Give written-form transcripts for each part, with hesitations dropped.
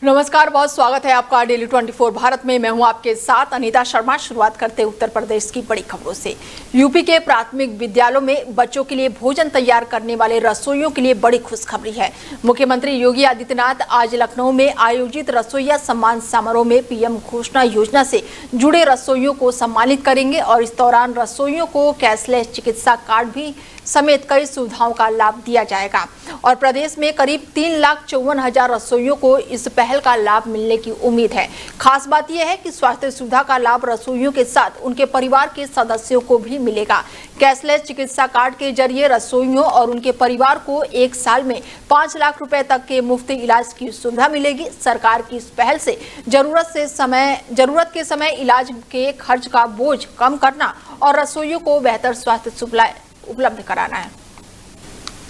नमस्कार, बहुत स्वागत है आपका डेली 24 भारत में। मैं हूं आपके साथ अनीता शर्मा। शुरुआत करते हैं उत्तर प्रदेश की बड़ी खबरों से। यूपी के प्राथमिक विद्यालयों में बच्चों के लिए भोजन तैयार करने वाले रसोइयों के लिए बड़ी खुशखबरी है। मुख्यमंत्री योगी आदित्यनाथ आज लखनऊ में आयोजित रसोइया सम्मान समारोह में पीएम घोषणा योजना से जुड़े रसोइयों को सम्मानित करेंगे और इस दौरान रसोइयों को कैशलेस चिकित्सा कार्ड भी समेत कई सुविधाओं का लाभ दिया जाएगा और प्रदेश में करीब 3,54,000 रसोइयों को इस पहल का लाभ मिलने की उम्मीद है। खास बात यह है कि स्वास्थ्य सुविधा का लाभ रसोइयों के साथ उनके परिवार के सदस्यों को भी मिलेगा। कैशलेस चिकित्सा कार्ड के जरिए रसोइयों और उनके परिवार को एक साल में 5 लाख रुपए तक के मुफ्त इलाज की सुविधा मिलेगी। सरकार की इस पहल से जरूरत के समय इलाज के खर्च का बोझ कम करना और रसोइयों को बेहतर स्वास्थ्य सुविधा उपलब्ध कराना है।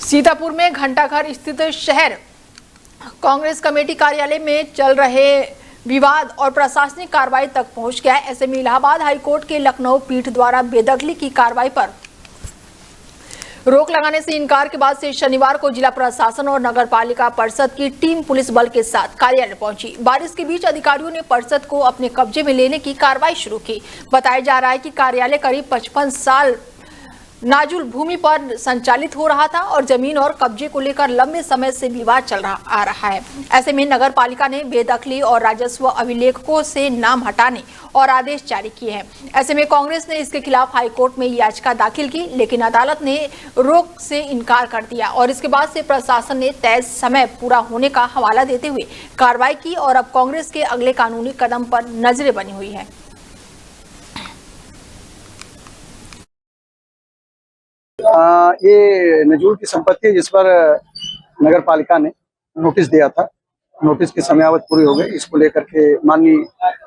सीतापुर में घंटाघर स्थित शहर कांग्रेस कमेटी कार्यालय में चल रहे विवाद और प्रशासनिक कार्रवाई तक पहुंच गया है। ऐसे में इलाहाबाद हाईकोर्ट के लखनऊ पीठ द्वारा बेदखली की कार्रवाई पर रोक लगाने से इनकार के बाद से शनिवार को जिला प्रशासन और नगर पालिका परिषद की टीम पुलिस बल के साथ कार्यालय पहुंची। बारिश के बीच अधिकारियों ने परिषद को अपने कब्जे में लेने की कार्रवाई शुरू की। बताया जा रहा है कि कार्यालय करीब 55 साल नाजुल भूमि पर संचालित हो रहा था और जमीन और कब्जे को लेकर लंबे समय से विवाद आ रहा है। ऐसे में नगर पालिका ने बेदखली और राजस्व अभिलेखों से नाम हटाने और आदेश जारी किए हैं। ऐसे में कांग्रेस ने इसके खिलाफ हाईकोर्ट में याचिका दाखिल की, लेकिन अदालत ने रोक से इनकार कर दिया और इसके बाद से प्रशासन ने तय समय पूरा होने का हवाला देते हुए कार्रवाई की और अब कांग्रेस के अगले कानूनी कदम पर नजरें बनी हुई है। ये नजूल की संपत्ति है जिस पर नगर पालिका ने नोटिस दिया था। नोटिस की समयावधि पूरी हो गई। इसको लेकर के माननीय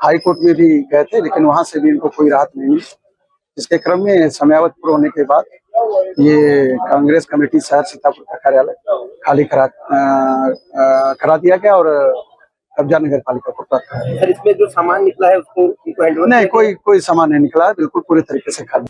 हाई कोर्ट में भी गए थे, लेकिन वहां से भी इनको कोई राहत नहीं मिली। इसके क्रम में समयावधि पूरा होने के बाद ये कांग्रेस कमेटी शहर सीतापुर का कार्यालय खाली करा दिया गया और कब्जा नगर पालिका को प्राप्त किया। सर, इसमें जो सामान निकला है उसको नहीं, कोई सामान नहीं निकला, बिल्कुल पूरे तरीके से खाली।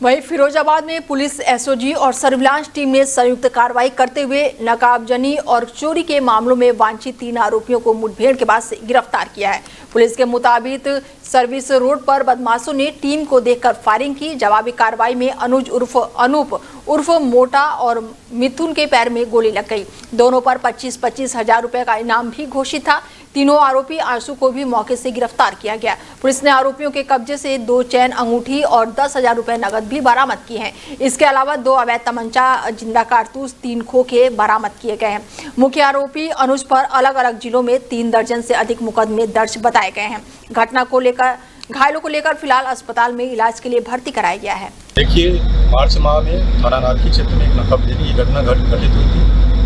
वहीं फिरोजाबाद में पुलिस, एसओजी और सर्विलांस टीम ने संयुक्त कार्रवाई करते हुए नकाबजनी और चोरी के मामलों में वांछित 3 आरोपियों को मुठभेड़ के बाद से गिरफ्तार किया है। पुलिस के मुताबिक सर्विस रोड पर बदमाशों ने टीम को देखकर फायरिंग की। जवाबी कार्रवाई में अनुज उर्फ अनूप उर्फ मोटा और मिथुन के पैर में गोली लग गई। दोनों पर 25-25 हजार रुपए का इनाम भी घोषित था। तीनों आरोपी आंसू को भी मौके से गिरफ्तार किया गया। पुलिस ने आरोपियों के कब्जे से 2 चैन अंगूठी और 10,000 रुपए नकद भी बरामद किए हैं। इसके अलावा 2 अवैध तमंचा, जिंदा कारतूस, 3 खोखे बरामद किए गए हैं। मुख्य आरोपी अनुज पर अलग अलग जिलों में 3 दर्जन से अधिक मुकदमे दर्ज बताए गए हैं। घटना को लेकर घायलों को लेकर फिलहाल अस्पताल में इलाज के लिए भर्ती कराया गया है। देखिए, मार्च माह में थाना नारकी क्षेत्र में एक नकाबजनी की घटना घटित हुई थी,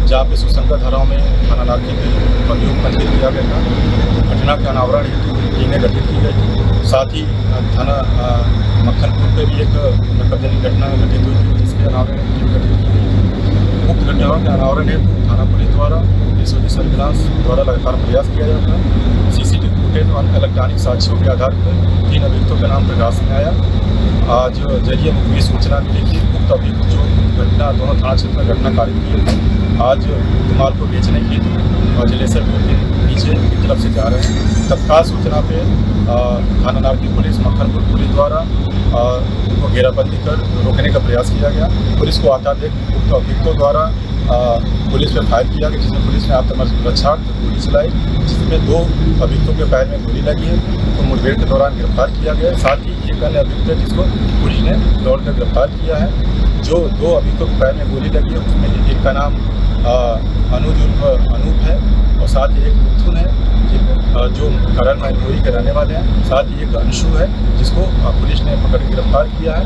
जहाँ पे सुसंगत धाराओं में थाना नारकी में अभियोग पंजीकृत किया गया था। घटना के अनावरण हेतु टीमें गठित की गई थी। साथ ही थाना मक्खनपुर पे भी एक नकाबजनी घटना घटित हुई थी, जिसके अनावरण में टीम गठित की गई थी। उक्त घटनाओं के अनावरण हेतु थाना पुलिस द्वारा एसओजी सर्विलांस द्वारा लगातार प्रयास किया जाता है। सीसीटीवी फुटेज और इलेक्ट्रॉनिक साक्ष्यों के आधार पर 3 अभियुक्तों का नाम प्रकाश में आया। आज जरिए मुखबिर सूचना मिली थी। उक्त अभियुक्त जो घटना दोनों थाना क्षेत्र में घटना कारित किए थे, आज माल को बेचने के लिए जलेसर पुल के नीचे की तरफ से जा रहे हैं। तत्काल सूचना पे थाना नारकी पुलिस, मक्खनपुर पुलिस द्वारा उनको घेराबंदी कर रोकने का प्रयास किया गया। पुलिस को आता देख उक्त अभियुक्तों द्वारा पुलिस पर फायर किया गया, जिसमें पुलिस ने आत्मरक्षार्थ गोली चलाई, जिसमें 2 अभियुक्तों के पैर में गोली लगी है। तो मुठभेड़ के दौरान गिरफ्तार किया गया। साथ ही एक अन्य अभियुक्त है जिसको पुलिस ने दौड़कर गिरफ्तार किया है। जो 2 अभियुक्तों के पैर में गोली लगी है, उसमें एक का नाम अनुज उर्फ अनूप है और साथ ही एक मिथुन है जो करन मैनपुरी के रहने वाले हैं। साथ ही एक अंशु है जिसको पुलिस ने पकड़ के गिरफ्तार किया है।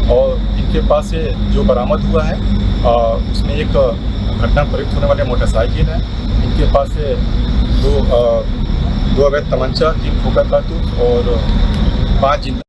और इनके पास से जो बरामद हुआ है उसमें एक घटना प्रयुक्त होने वाले मोटरसाइकिल है। इनके पास से 2 अवैध तमंचा, 3 खोखा कारतूस और 5 जिंदा।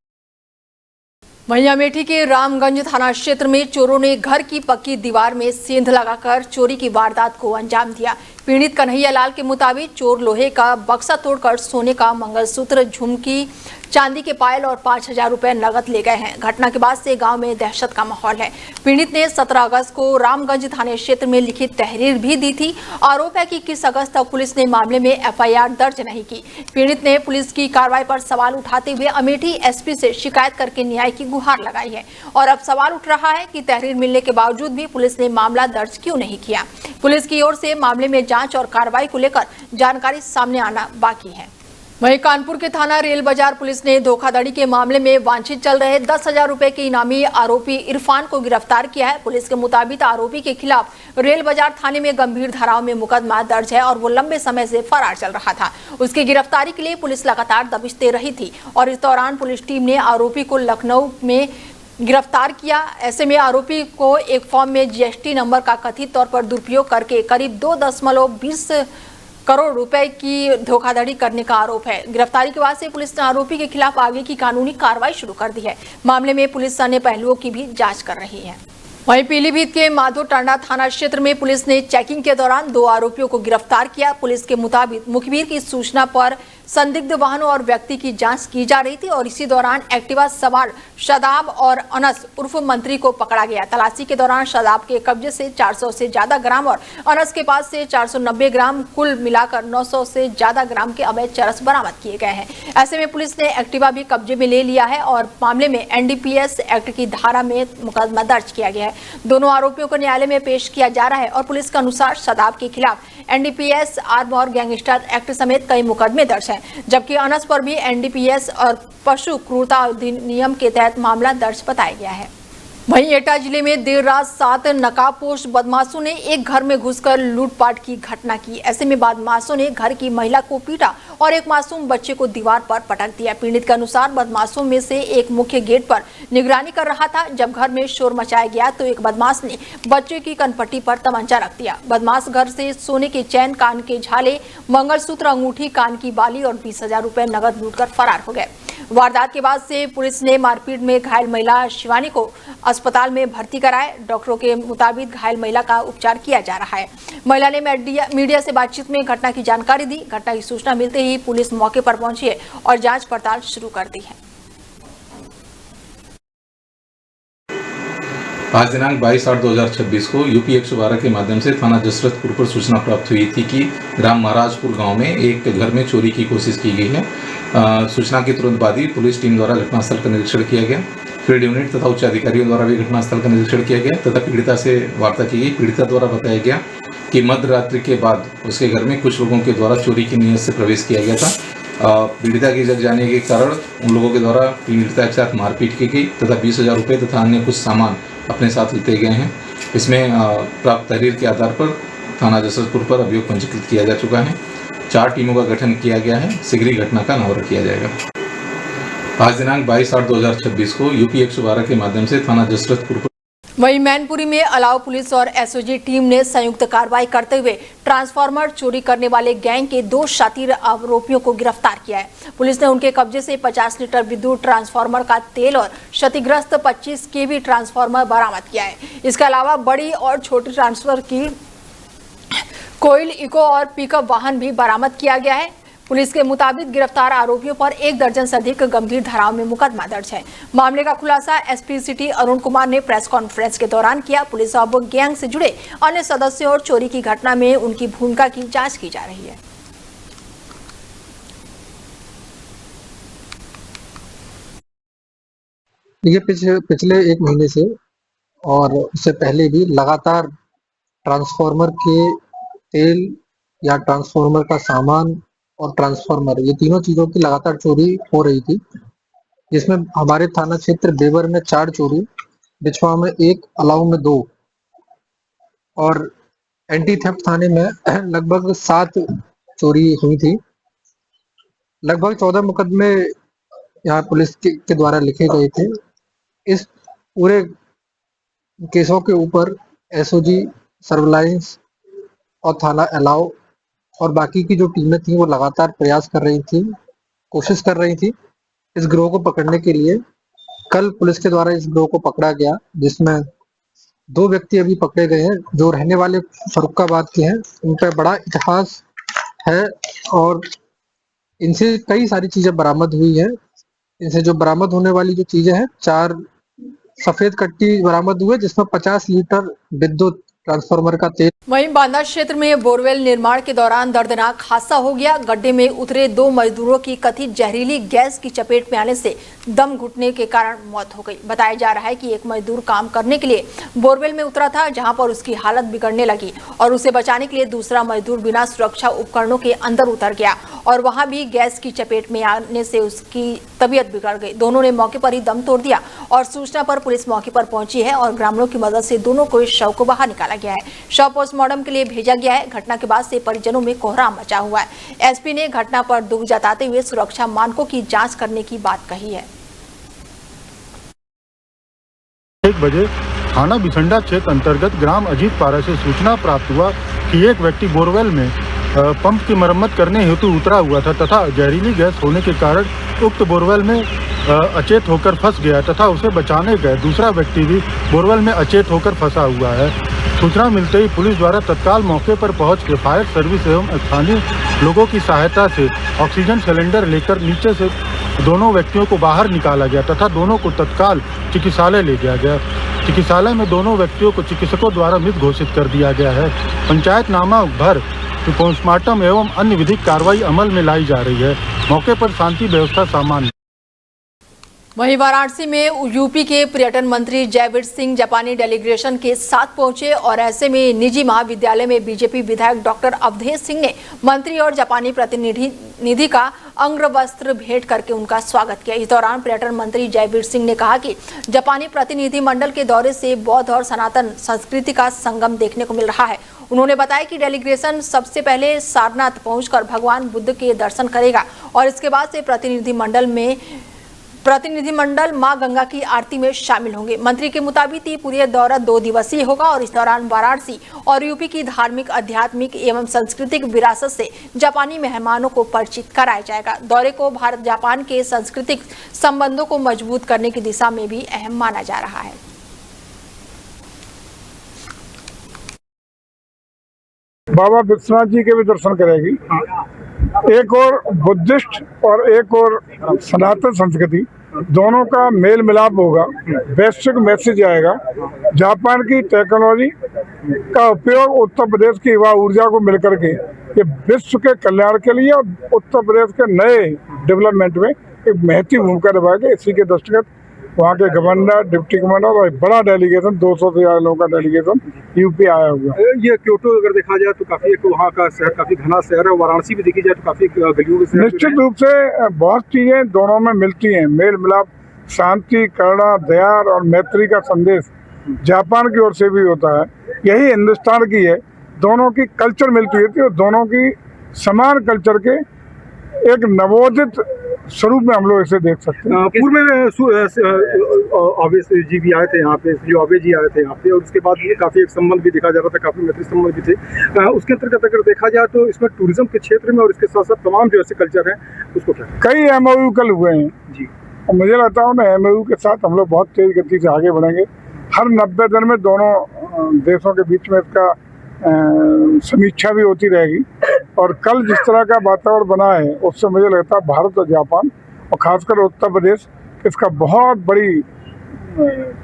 वहीं अमेठी के रामगंज थाना क्षेत्र में चोरों ने घर की पक्की दीवार में सेंध लगाकर चोरी की वारदात को अंजाम दिया। पीड़ित कन्हैया लाल के मुताबिक चोर लोहे का बक्सा तोड़कर सोने का मंगलसूत्र, झुमकी, चांदी के पायल और 5,000 रुपए नगद ले गए हैं। घटना के बाद से गांव में दहशत का माहौल है। पीड़ित ने 17 अगस्त को रामगंज थाने क्षेत्र में लिखित तहरीर भी दी थी। आरोप है कि 21 अगस्त तक पुलिस ने मामले में एफआईआर दर्ज नहीं की। पीड़ित ने पुलिस की कार्रवाई पर सवाल उठाते हुए अमेठी एसपी से शिकायत करके न्याय की गुहार लगाई है और अब सवाल उठ रहा है कि तहरीर मिलने के बावजूद भी पुलिस ने मामला दर्ज क्यों नहीं किया। पुलिस की ओर से मामले में जांच और कार्रवाई को लेकर जानकारी सामने आना बाकी है। वहीं कानपुर के थाना रेल बाजार पुलिस ने धोखाधड़ी के मामले में वांछित चल रहे 10,000 रुपए के इनामी आरोपी इरफान को गिरफ्तार किया है। पुलिस के मुताबिक आरोपी के खिलाफ रेल बाजार थाने में गंभीर धाराओं में मुकदमा दर्ज है और वो लंबे समय से फरार चल रहा था। उसकी गिरफ्तारी के लिए पुलिस लगातार दबिश दे रही थी और इस दौरान पुलिस टीम ने आरोपी को लखनऊ में गिरफ्तार किया। ऐसे में आरोपी को एक फॉर्म में जीएसटी नंबर का कथित तौर पर दुरुपयोग करके करीब 2.20 करोड़ रुपए की धोखाधड़ी करने का आरोप है। गिरफ्तारी के बाद से पुलिस ने आरोपी के खिलाफ आगे की कानूनी कार्रवाई शुरू कर दी है। मामले में पुलिस अन्य पहलुओं की भी जांच कर रही है। वहीं पीलीभीत के माधो टांडा थाना क्षेत्र में पुलिस ने चेकिंग के दौरान 2 आरोपियों को गिरफ्तार किया। पुलिस के मुताबिक मुखबिर की सूचना पर संदिग्ध वाहनों और व्यक्ति की जांच की जा रही थी और इसी दौरान एक्टिवा सवार शादाब और अनस उर्फ मंत्री को पकड़ा गया। तलाशी के दौरान शादाब के कब्जे से 400 से ज्यादा ग्राम और अनस के पास से 490 ग्राम, कुल मिलाकर 900 से ज्यादा ग्राम के अवैध चरस बरामद किए गए हैं। ऐसे में पुलिस ने एक्टिवा भी कब्जे में ले लिया है और मामले में एनडीपीएस एक्ट की धारा में मुकदमा दर्ज किया गया है। दोनों आरोपियों को न्यायालय में पेश किया जा रहा है और पुलिस के अनुसार शादाब के खिलाफ एनडीपीएस, आर्म और गैंगस्टर एक्ट समेत कई मुकदमे दर्ज हैं, जबकि अनस पर भी एनडीपीएस और पशु क्रूरता अधिनियम के तहत मामला दर्ज बताया गया है। वहीं एटा जिले में देर रात 7 नकाबपोश बदमाशों ने एक घर में घुसकर लूटपाट की घटना की। ऐसे में बदमाशों ने घर की महिला को पीटा और एक मासूम बच्चे को दीवार पर पटक दिया। पीड़ित के अनुसार बदमाशों में से एक मुख्य गेट पर निगरानी कर रहा था। जब घर में शोर मचाया गया तो एक बदमाश ने बच्चे की कनपट्टी पर तमंचा रख दिया। बदमाश घर से सोने के चैन, कान के झाले, मंगलसूत्र, अंगूठी, कान की बाली और 20,000 रुपए नगद लूटकर फरार हो गए। वारदात के बाद से पुलिस ने मारपीट में घायल महिला शिवानी को अस्पताल में भर्ती कराया। डॉक्टरों के मुताबिक घायल महिला का उपचार किया जा रहा है। महिला ने मीडिया से बातचीत में घटना की जानकारी दी। घटना की सूचना मिलते ही पुलिस मौके पर पहुंची है और जांच पड़ताल शुरू कर दी है। आज दिनांक 22/8/2026 को यूपी 112 के माध्यम से थाना जसरतपुर पर सूचना प्राप्त हुई थी कि ग्राम महाराजपुर गांव में एक घर में चोरी की कोशिश की गई है। सूचना के तुरंत बाद ही पुलिस टीम द्वारा घटनास्थल का निरीक्षण किया गया। फील्ड यूनिट तथा उच्च अधिकारियों द्वारा भी घटनास्थल का निरीक्षण किया गया तथा पीड़िता से वार्ता की गई। पीड़िता द्वारा बताया गया कि मध्य रात्रि के बाद उसके घर में कुछ लोगों के द्वारा चोरी की नीयत से प्रवेश किया गया था। पीड़िता के जग जाने के कारण उन लोगों के द्वारा पीड़िता के साथ मारपीट की गई तथा 20,000 रुपये तथा अन्य कुछ सामान अपने साथ लेते गए हैं। इसमें प्राप्त तहरीर के आधार पर थाना जसरतपुर पर अभियोग पंजीकृत किया जा चुका है। 4 टीमों का गठन किया गया है। शीघ्र ही घटना का अनावरण किया जाएगा। आज दिनांक 22/8/2026 को यूपी 112 के माध्यम से थाना जसरतपुर पर वहीं मैनपुरी में अलाव पुलिस और एसओजी टीम ने संयुक्त कार्रवाई करते हुए ट्रांसफार्मर चोरी करने वाले गैंग के 2 शातिर आरोपियों को गिरफ्तार किया है। पुलिस ने उनके कब्जे से 50 लीटर विद्युत ट्रांसफार्मर का तेल और क्षतिग्रस्त 25 केवी ट्रांसफार्मर बरामद किया है। इसके अलावा बड़ी और छोटी ट्रांसफर की कोयल, इको और पिकअप वाहन भी बरामद किया गया है। पुलिस के मुताबिक गिरफ्तार आरोपियों पर 1 दर्जन से अधिक गंभीर धाराओं में मुकदमा दर्ज है। मामले का खुलासा एसपी सिटी अरुण कुमार ने प्रेस कॉन्फ्रेंस के दौरान किया। पुलिस अब गैंग से जुड़े अन्य सदस्यों और चोरी की घटना में उनकी भूमिका की जांच की जा रही है। ये पिछले 1 महीने से और उससे पहले भी लगातार ट्रांसफार्मर के तेल या ट्रांसफार्मर का सामान और ट्रांसफार्मर, ये तीनों चीजों की लगातार चोरी हो रही थी, जिसमें हमारे थाना क्षेत्र बेवर में 4 चोरी, बिछवा में 1, अलाव में 2 और एंटी थेफ्ट थाने में लगभग 7 चोरी हुई थी। लगभग 14 मुकदमे यहाँ पुलिस के द्वारा लिखे गए थे। इस पूरे केसों के ऊपर एसओजी, सर्विलांस और थाना अलाव और बाकी की जो टीमें थी वो लगातार प्रयास कर रही थी, कोशिश कर रही थी इस गिरोह को पकड़ने के लिए। कल पुलिस के द्वारा इस गिरोह को पकड़ा गया, जिसमें 2 व्यक्ति अभी पकड़े गए हैं जो रहने वाले फर्रुखाबाद के हैं। इन पर बड़ा इतिहास है और इनसे कई सारी चीजें बरामद हुई हैं। इनसे जो बरामद होने वाली जो चीजें हैं, 4 सफेद कट्टी बरामद हुए जिसमें 50 लीटर विद्युत ट्रांसफार्मर का तेल। वहीं बांदा क्षेत्र में बोरवेल निर्माण के दौरान दर्दनाक हादसा हो गया। गड्ढे में उतरे 2 मजदूरों की कथित जहरीली गैस की चपेट में आने से दम घुटने के कारण मौत हो गई। बताया जा रहा है कि एक मजदूर काम करने के लिए बोरवेल में उतरा था, जहां पर उसकी हालत बिगड़ने लगी और उसे बचाने के लिए दूसरा मजदूर बिना सुरक्षा उपकरणों के अंदर उतर गया और वहां भी गैस की चपेट में आने से उसकी तबीयत बिगड़ गई। दोनों ने मौके पर ही दम तोड़ दिया और सूचना पर पुलिस मौके पर पहुंची है और ग्रामीणों की मदद से दोनों को शव को बाहर निकाला गया है। शव पोस्टमार्टम के लिए भेजा गया है। घटना के बाद से परिजनों में कोहराम मचा हुआ है। एसपी ने घटना पर दुख जताते हुए सुरक्षा मानकों की जांच करने की बात कही है। 1 बजे थाना बिसंडा क्षेत्र अंतर्गत ग्राम अजीत पारा से सूचना प्राप्त हुआ कि एक व्यक्ति बोरवेल में पंप की मरम्मत करने हेतु उतरा हुआ था तथा जहरीली गैस होने के कारण उक्त बोरवेल में अचेत होकर फंस गया तथा उसे बचाने गए दूसरा व्यक्ति भी बोरवेल में अचेत होकर फंसा हुआ है। सूचना मिलते ही पुलिस द्वारा तत्काल मौके पर पहुंच के फायर सर्विस एवं स्थानीय लोगों की सहायता से ऑक्सीजन सिलेंडर लेकर नीचे से दोनों व्यक्तियों को बाहर निकाला गया तथा दोनों को तत्काल चिकित्सालय ले जाया गया। चिकित्सालय में दोनों व्यक्तियों को चिकित्सकों द्वारा मृत घोषित कर दिया गया है। पंचायतनामा भर पोस्टमार्टम एवं अन्य विधिक कार्रवाई अमल में लाई जा रही है। मौके पर शांति व्यवस्था सामान्य। वहीं वाराणसी में यूपी के पर्यटन मंत्री जयवीर सिंह जापानी डेलीगेशन के साथ पहुंचे और ऐसे में निजी महाविद्यालय में बीजेपी विधायक डॉक्टर अवधेश सिंह ने मंत्री और जापानी प्रतिनिधि का अंगवस्त्र भेंट करके उनका स्वागत किया। इस दौरान पर्यटन मंत्री जयवीर सिंह ने कहा कि जापानी प्रतिनिधि मंडल के दौरे से बौद्ध और सनातन संस्कृति का संगम देखने को मिल रहा है। उन्होंने बताया कि डेलीगेशन सबसे पहले सारनाथ पहुंचकर भगवान बुद्ध के दर्शन करेगा और इसके बाद से प्रतिनिधिमंडल मां गंगा की आरती में शामिल होंगे। मंत्री के मुताबिक ये पूरा दौरा 2 दिवसीय होगा और इस दौरान वाराणसी और यूपी की धार्मिक, आध्यात्मिक एवं सांस्कृतिक विरासत से जापानी मेहमानों को परिचित कराया जाएगा। दौरे को भारत जापान के सांस्कृतिक संबंधों को मजबूत करने की दिशा में भी अहम माना जा रहा है। बाबा विश्वनाथ जी के भी दर्शन करेगी। एक और बुद्धिस्ट और एक और सनातन संस्कृति दोनों का मेल मिलाप होगा। वैश्विक मैसेज आएगा। जापान की टेक्नोलॉजी का उपयोग उत्तर प्रदेश की युवा ऊर्जा को मिलकर के ये विश्व के कल्याण के लिए और उत्तर प्रदेश के नए डेवलपमेंट में एक महत्वपूर्ण भूमिका निभाएगा। इसी के दृष्टिगत वहाँ के गवर्नर, डिप्टी गवर्नर और बड़ा डेलीगेशन 200 से ज्यादा लोगों का डेलीगेशन यूपी आया हुआ। ये क्योटो अगर देखा जाए तो काफी वहाँ का शहर काफी घना शहर है। वाराणसी भी देखी जाए तो काफी गलियों के निश्चित रूप से बहुत चीजें दोनों में मिलती हैं। मेल मिलाप, शांति, करुणा, दया और मैत्री का संदेश जापान की ओर से भी होता है। यही हिंदुस्तान की है। दोनों की कल्चर मिलती है और दोनों की समान कल्चर के एक नवोदित स्वरूप में हम लोग इसे देख सकते हैं। पूर्व में आवे जी भी आए थे यहाँ पे, जो आवे जी आए थे यहाँ पे और उसके बाद ये काफी एक संबंध भी देखा जा रहा था, काफी मैत्री संबंध भी थे। उसके अंतर्गत अगर देखा जाए तो इसमें टूरिज्म के क्षेत्र में और इसके साथ साथ तमाम जो ऐसे कल्चर हैं उसको क्या कई MOU कल हुए हैं जी और मुझे लगता है ना MOU के साथ हम लोग बहुत तेज गति से आगे बढ़ेंगे। हर 90 दिन में दोनों देशों के बीच में इसका समीक्षा भी होती रहेगी और कल जिस तरह का वातावरण बना है उससे मुझे लगता है भारत और जापान और खासकर उत्तर प्रदेश इसका बहुत बड़ी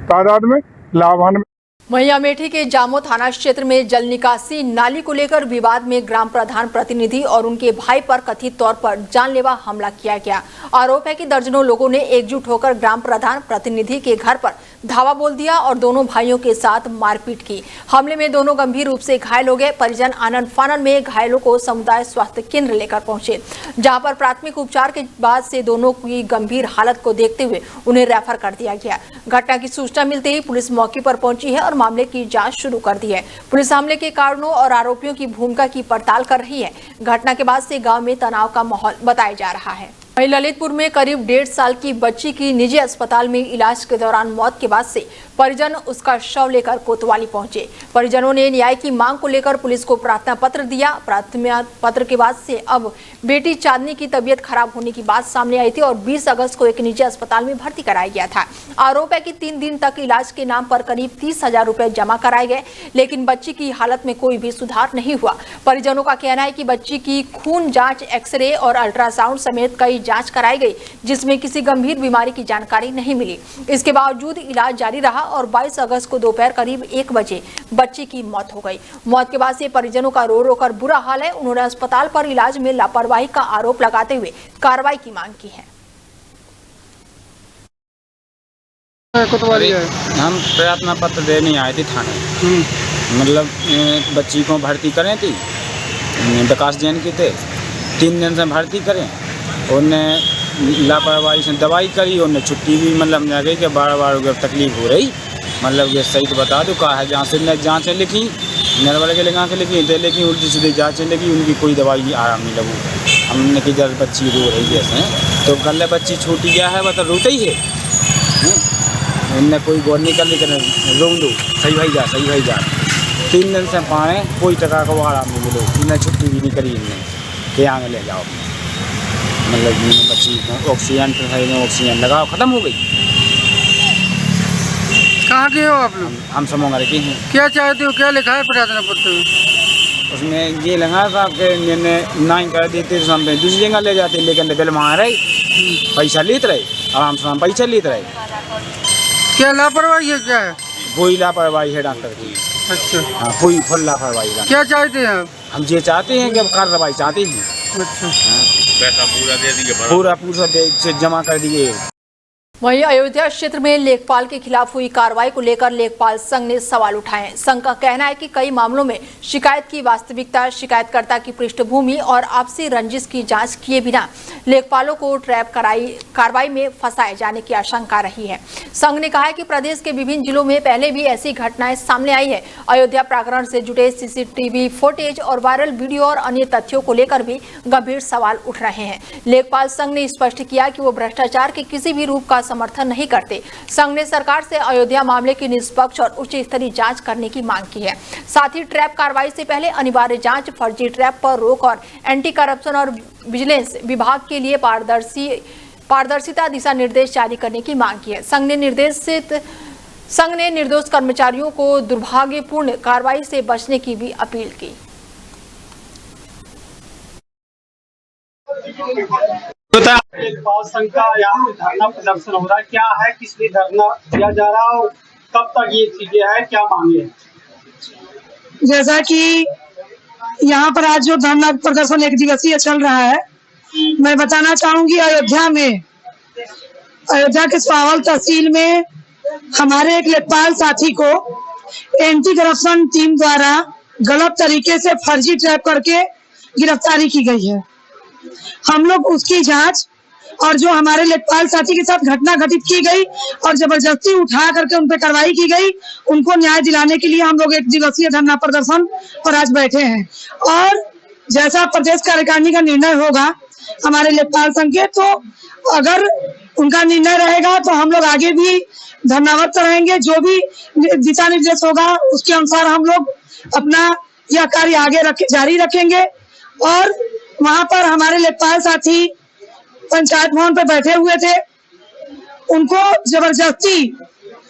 तादाद में लाभान्वित। वहीं अमेठी के जामो थाना क्षेत्र में जल निकासी नाली को लेकर विवाद में ग्राम प्रधान प्रतिनिधि और उनके भाई पर कथित तौर पर जानलेवा हमला किया गया। आरोप है कि दर्जनों लोगों ने एकजुट होकर ग्राम प्रधान प्रतिनिधि के घर पर धावा बोल दिया और दोनों भाइयों के साथ मारपीट की। हमले में दोनों गंभीर रूप से घायल हो गए। परिजन आनंद फानन में घायलों को समुदाय स्वास्थ्य केंद्र लेकर पहुंचे, जहां पर प्राथमिक उपचार के बाद से दोनों की गंभीर हालत को देखते हुए उन्हें रेफर कर दिया गया। घटना की सूचना मिलते ही पुलिस मौके पर पहुंची है और मामले की जांच शुरू कर दी है। पुलिस हमले के कारणों और आरोपियों की भूमिका की पड़ताल कर रही है। घटना के बाद से गांव में तनाव का माहौल बताया जा रहा है। वहीं ललितपुर में करीब 1.5 साल की बच्ची की निजी अस्पताल में इलाज के दौरान मौत के बाद से परिजन उसका शव लेकर कोतवाली पहुंचे। परिजनों ने न्याय की मांग को लेकर पुलिस को प्रार्थना पत्र दिया। प्रार्थना पत्र के बाद से अब बेटी चांदनी की तबीयत खराब होने की बात सामने आई थी और 20 अगस्त को एक निजी अस्पताल में भर्ती कराया गया था। आरोप है कि 3 दिन तक इलाज के नाम पर करीब 30,000 रुपए जमा कराए गए, लेकिन बच्ची की हालत में कोई भी सुधार नहीं हुआ। परिजनों का कहना है कि बच्ची की खून जांच, एक्सरे और अल्ट्रासाउंड समेत कई जांच कराई गई, जिसमें किसी गंभीर बीमारी की जानकारी नहीं मिली। इसके बावजूद इलाज जारी रहा और 22 अगस्त को दोपहर करीब 1 बजे बच्ची की मौत हो गई। मौत के बाद से परिजनों का रो रो कर बुरा हाल है। उन्होंने अस्पताल पर इलाज में लापरवाही का आरोप लगाते हुए कार्रवाई की मांग की है। हम प्रार्थना पत्र देने आए थे थाने, मतलब बच्ची को भर्ती करें थी, विकास जैन की थे, 3 दिन से भर्ती करें, उन्हें लापरवाही से दवाई करी, उन्हें छुट्टी भी मतलब ना गई कि बार तकलीफ हो रही, मतलब ये सही तो बता दो कहा है। जहाँ से जाँचें लिखी, नरवाले के लगा के लिखी, लेकिन उल्टी सीधी जाँचें लिखी, उनकी कोई दवाई आराम नहीं लगू। हमने कि जब बच्ची रो रही जैसे तो कल बच्ची छूटी गया है, वह तो रोते ही है, उनने कोई गौर नहीं कर ली, रोक दो सही भाई जा 3 दिन से पाए कोई टका को आराम नहीं मिलो, इन्हें छुट्टी भी नहीं करी, इनने के आगे ले जाओ, मतलब बच्ची को ऑक्सीजन लगाओ, ख़त्म हो गई। कहाँ के हो आप लोग? हम समोंगर के हैं। क्या चाहते हो, क्या लिखा है प्रार्थना पत्र में? उसमें ये लगा था कि नाइन कर देते तो हम दूसरी जगह ले जाते, लेकिन बिल मांग रहे, पैसा लेते रहे, आराम से पैसा लेते रहे। क्या लापरवाही है, क्या है? कोई लापरवाही है डॉक्टर की। अच्छा, हाँ, कोई फुल लापरवाही। क्या चाहते हैं आप? हम ये चाहते हैं कि अब कार्रवाई चाहते हैं। अच्छा, पैसा पूरा दे दिए, पूरा जमा कर दिए। वहीं अयोध्या क्षेत्र में लेखपाल के खिलाफ हुई कार्रवाई को लेकर लेखपाल संघ ने सवाल उठाए। संघ का कहना है कि कई मामलों में शिकायत की वास्तविकता, शिकायतकर्ता की पृष्ठभूमि और आपसी रंजिश की जांच किए बिना लेखपालों को ट्रैप कार्रवाई में फंसाए जाने की आशंका रही है। संघ ने कहा है कि प्रदेश के विभिन्न जिलों में पहले भी ऐसी घटनाएं सामने आई है। अयोध्या प्रकरण से जुड़े सीसीटीवी फुटेज और वायरल वीडियो और अन्य तथ्यों को लेकर भी गंभीर सवाल उठ रहे हैं। लेखपाल संघ ने स्पष्ट किया कि वो भ्रष्टाचार के किसी भी रूप का समर्थन नहीं करते। संघ ने सरकार से अयोध्या मामले की निष्पक्ष और उच्च स्तरीय जांच करने की मांग की है। साथ ही ट्रैप कार्रवाई से पहले अनिवार्य जांच, फर्जी ट्रैप पर रोक और एंटी करप्शन और विजिलेंस विभाग के लिए पारदर्शिता दिशा निर्देश जारी करने की मांग की है। संघ ने निर्दोष कर्मचारियों को दुर्भाग्यपूर्ण कार्रवाई से बचने की भी अपील की। लेखपाल संघ का यहाँ धरना प्रदर्शन हो रहा है, क्या है, किस लिए धरना किया जा रहा है और कब तक ये चीजें है, क्या मांगे? जैसा कि यहाँ पर आज जो धरना प्रदर्शन 1 दिवसीय चल रहा है, मैं बताना चाहूंगी अयोध्या के स्वावल तहसील में हमारे एक लेखपाल साथी को एंटी करप्शन टीम द्वारा गलत तरीके से फर्जी ट्रैप करके गिरफ्तारी की गई है। हम लोग उसकी जांच और जो हमारे लेखपाल साथी के साथ घटना घटित की गई और जबरदस्ती उठा करके उन पर कार्रवाई की गई, उनको न्याय दिलाने के लिए हम लोग 1 दिवसीय धरना प्रदर्शन पर आज बैठे हैं। और जैसा प्रदेश कार्यकारिणी का निर्णय होगा हमारे लेखपाल संघ के, तो अगर उनका निर्णय रहेगा तो हम लोग आगे भी धरनारत रहेंगे। जो भी दिशा निर्देश होगा उसके अनुसार हम लोग अपना यह कार्य आगे जारी रखेंगे। और वहां पर हमारे लेखपाल साथी पंचायत भवन पर बैठे हुए थे, उनको जबरदस्ती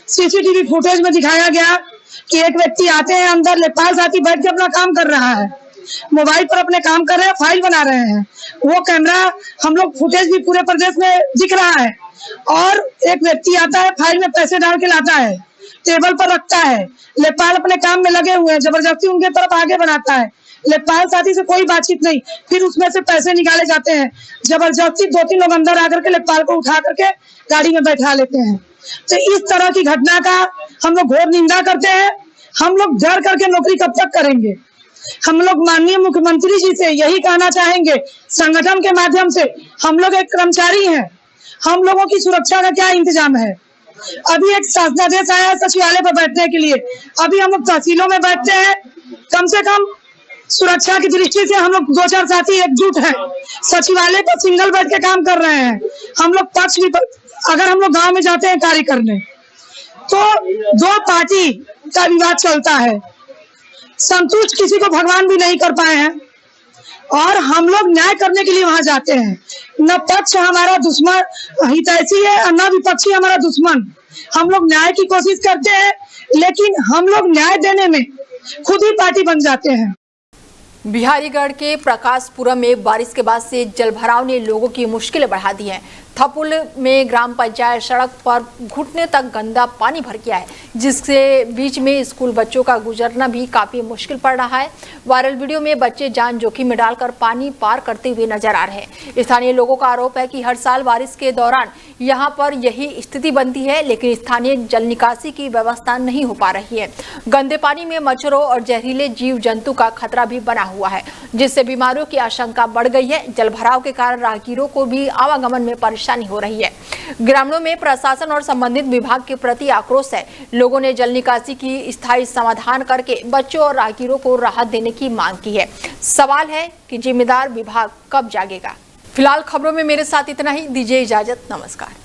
सीसीटीवी फुटेज में दिखाया गया कि एक व्यक्ति आते हैं अंदर, लेखपाल साथी बैठ के अपना काम कर रहा है, मोबाइल पर अपने काम कर रहे हैं, फाइल बना रहे हैं। वो कैमरा हम लोग फुटेज भी पूरे प्रदेश में दिख रहा है। और एक व्यक्ति आता है, फाइल में पैसे डाल के लाता है, टेबल पर रखता है, लेखपाल अपने काम में लगे हुए हैं, जबरदस्ती उनके तरफ आगे बढ़ाता है, लेखपाल साथी से कोई बातचीत नहीं, फिर उसमें से पैसे निकाले जाते हैं, जबरदस्ती 2-3 लोग अंदर आकर के लेखपाल को उठा करके गाड़ी में बैठा लेते हैं। तो इस तरह की घटना का हम लोग घोर निंदा करते हैं। हम लोग डर करके नौकरी कब तक करेंगे? हम लोग माननीय मुख्यमंत्री जी से यही कहना चाहेंगे, संगठन के माध्यम से, हम लोग एक कर्मचारी हैं, हम लोगों की सुरक्षा का क्या इंतजाम है? अभी एक शासनादेश आया है सचिवालय पर बैठने के लिए, अभी हम लोग तहसीलों में बैठते हैं, कम से कम सुरक्षा की दृष्टि से हम लोग 2-4 साथी एकजुट हैं। सचिवालय पर सिंगल बेड के काम कर रहे हैं। हम लोग पक्ष भी अगर हम लोग गांव में जाते हैं कार्य करने तो 2 पार्टी का विवाद चलता है। संतुष्ट किसी को भगवान भी नहीं कर पाए हैं और हम लोग न्याय करने के लिए वहां जाते हैं। न पक्ष हमारा दुश्मन हितैषी है और न विपक्षी हमारा दुश्मन। हम लोग न्याय की कोशिश करते हैं, लेकिन हम लोग न्याय देने में खुद ही पार्टी बन जाते हैं। बिहारीगढ़ के प्रकाशपुरम में बारिश के बाद से जलभराव ने लोगों की मुश्किलें बढ़ा दी हैं। थपुल में ग्राम पंचायत सड़क पर घुटने तक गंदा पानी भर गया है, जिससे बीच में स्कूल बच्चों का गुजरना भी काफी मुश्किल पड़ रहा है। वायरल वीडियो में बच्चे जान जोखिम में डालकर पानी पार करते हुए नजर आ रहे हैं। स्थानीय लोगों का आरोप है कि हर साल बारिश के दौरान यहां पर यही स्थिति बनती है, लेकिन स्थानीय जल निकासी की व्यवस्था नहीं हो पा रही है। गंदे पानी में मच्छरों और जहरीले जीव जंतु का खतरा भी बना हुआ है, जिससे बीमारियों की आशंका बढ़ गई है। जलभराव के कारण राहगीरों को भी आवागमन में परेशानी हो रही है। ग्रामीणों में प्रशासन और संबंधित विभाग के प्रति आक्रोश है। लोगों ने जल निकासी की स्थायी समाधान करके बच्चों और राहगीरों को राहत देने की मांग की है। सवाल है कि जिम्मेदार विभाग कब जागेगा। फिलहाल खबरों में मेरे साथ इतना ही। दीजिए इजाजत, नमस्कार।